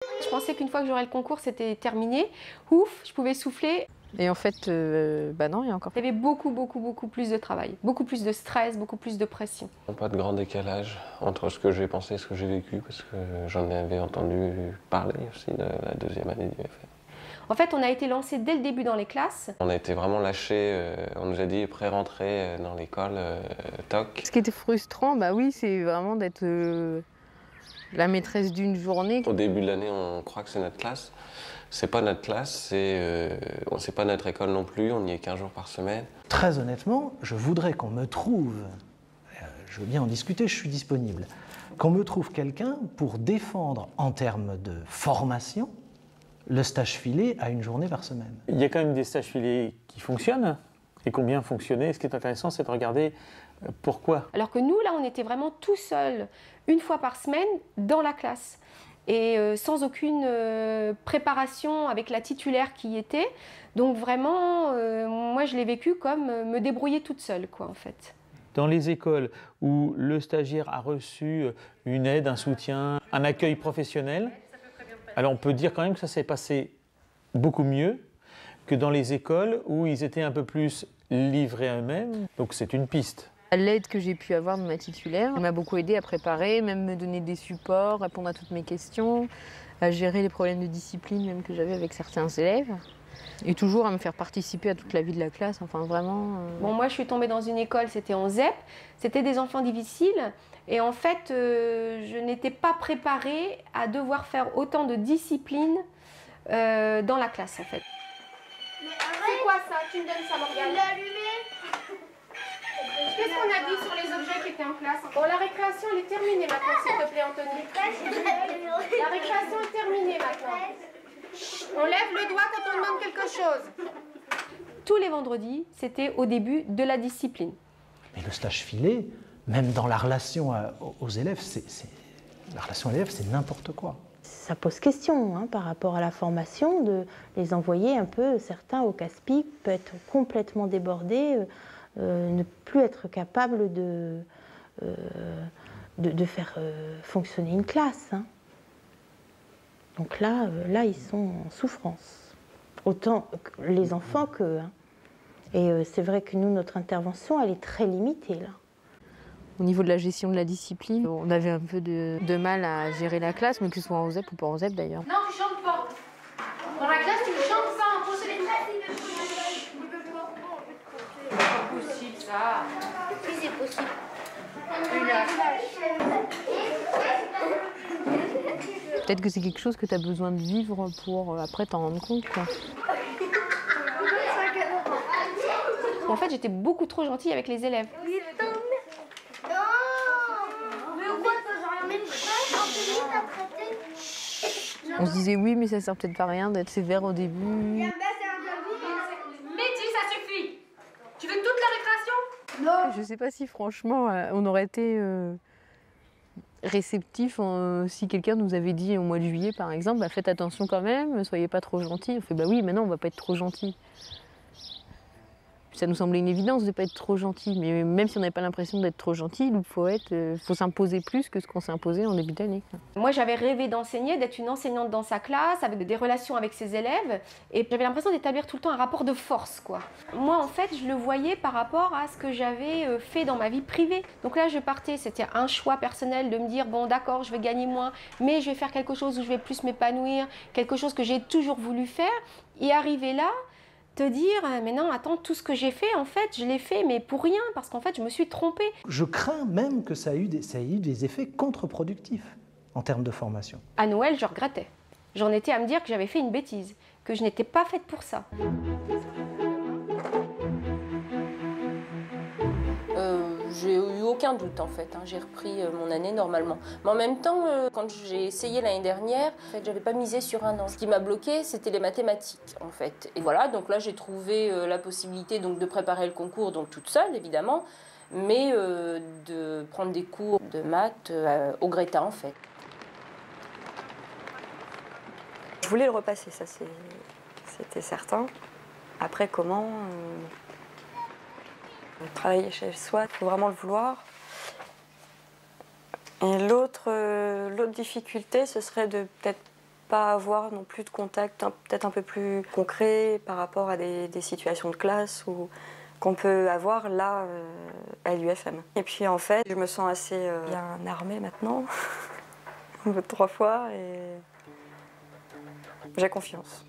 Je pensais qu'une fois que j'aurais le concours, c'était terminé. Ouf, je pouvais souffler. Et en fait, bah non, il y a encore... Il y avait beaucoup plus de travail, beaucoup plus de stress, beaucoup plus de pression. Pas de grand décalage entre ce que j'ai pensé et ce que j'ai vécu, parce que j'en avais entendu parler aussi de la deuxième année du FR. En fait, on a été lancé dès le début dans les classes. On a été vraiment lâchés, on nous a dit pré-rentrée dans l'école, toc. Ce qui était frustrant, bah oui, c'est vraiment d'être la maîtresse d'une journée. Au début de l'année, on croit que c'est notre classe. C'est pas notre classe, c'est pas notre école non plus, on y est 15 jours par semaine. Très honnêtement, je voudrais qu'on me trouve, je veux bien en discuter, je suis disponible, qu'on me trouve quelqu'un pour défendre en termes de formation le stage filé à une journée par semaine. Il y a quand même des stages filés qui fonctionnent et qui ont bien fonctionné. Ce qui est intéressant, c'est de regarder pourquoi. Alors que nous, là, on était vraiment tout seuls, une fois par semaine, dans la classe. Et sans aucune préparation avec la titulaire qui y était. Donc vraiment, moi, je l'ai vécu comme me débrouiller toute seule, quoi, en fait. Dans les écoles où le stagiaire a reçu une aide, un soutien, un accueil professionnel, alors on peut dire quand même que ça s'est passé beaucoup mieux que dans les écoles où ils étaient un peu plus livrés à eux-mêmes. Donc c'est une piste. L'aide que j'ai pu avoir de ma titulaire m'a beaucoup aidé à préparer, même me donner des supports, répondre à toutes mes questions, à gérer les problèmes de discipline même que j'avais avec certains élèves. Et toujours à me faire participer à toute la vie de la classe, enfin vraiment... Bon, moi, je suis tombée dans une école, c'était en ZEP, c'était des enfants difficiles. Et en fait, je n'étais pas préparée à devoir faire autant de discipline dans la classe, en fait. C'est quoi ça? Tu me donnes ça, Morgane? Qu'est-ce qu'on a dit sur les objets qui étaient en classe? Bon, la récréation, elle est terminée maintenant, s'il te plaît, Anthony. La récréation est terminée maintenant. On lève le doigt quand on demande quelque chose. Tous les vendredis, c'était au début de la discipline. Mais le stage filé, même dans la relation aux élèves, la relation à l'élève, c'est n'importe quoi. Ça pose question hein, par rapport à la formation, de les envoyer un peu, certains au casse-pipe, peut être complètement débordés, ne plus être capable de faire fonctionner une classe. Hein. Donc là, ils sont en souffrance, autant les enfants qu'eux. Hein. Et c'est vrai que nous, notre intervention, elle est très limitée là. Au niveau de la gestion de la discipline, on avait un peu de mal à gérer la classe, mais que ce soit en ZEP ou pas en ZEP d'ailleurs. Non, tu chantes pas. Dans la classe, tu ne chantes pas, on pose les c'est pas possible ça. Si c'est possible. Peut-être que c'est quelque chose que tu as besoin de vivre pour après t'en rendre compte, quoi. En fait, j'étais beaucoup trop gentille avec les élèves. On se disait oui, mais ça sert peut-être pas à rien d'être sévère au début. Mehdi, ça suffit. Tu veux toute la récréation? Non. Je sais pas si franchement on aurait été réceptif si quelqu'un nous avait dit au mois de juillet par exemple, bah, faites attention quand même, soyez pas trop gentil. On fait bah oui, mais non, on va pas être trop gentil. Ça nous semblait une évidence de ne pas être trop gentil, mais même si on n'avait pas l'impression d'être trop gentil, il faut s'imposer plus que ce qu'on s'est imposé en début d'année. Moi, j'avais rêvé d'enseigner, d'être une enseignante dans sa classe, avec des relations avec ses élèves, et j'avais l'impression d'établir tout le temps un rapport de force, quoi. Moi, en fait, je le voyais par rapport à ce que j'avais fait dans ma vie privée. Donc là, je partais, c'était un choix personnel de me dire, bon, d'accord, je vais gagner moins, mais je vais faire quelque chose où je vais plus m'épanouir, quelque chose que j'ai toujours voulu faire, et arriver là, te dire, mais non, attends, tout ce que j'ai fait, en fait, je l'ai fait, mais pour rien, parce qu'en fait, je me suis trompée. Je crains même que ça ait eu des effets contre-productifs en termes de formation. À Noël, je regrettais. J'en étais à me dire que j'avais fait une bêtise, que je n'étais pas faite pour ça. J'ai eu aucun doute en fait, hein. J'ai repris mon année normalement. Mais en même temps, quand j'ai essayé l'année dernière, en fait, j'avais pas misé sur un an. Ce qui m'a bloqué, c'était les mathématiques en fait. Et voilà, donc là j'ai trouvé la possibilité donc, de préparer le concours, donc toute seule évidemment, mais de prendre des cours de maths au Greta en fait. Je voulais le repasser, ça c'était certain. Après comment travailler chez soi, il faut vraiment le vouloir. Et l'autre difficulté, ce serait de peut-être pas avoir non plus de contact peut-être un peu plus concret par rapport à des situations de classe ou qu'on peut avoir là à l'UFM. Et puis en fait, je me sens assez bien armée maintenant, au bout de 3 fois, et j'ai confiance.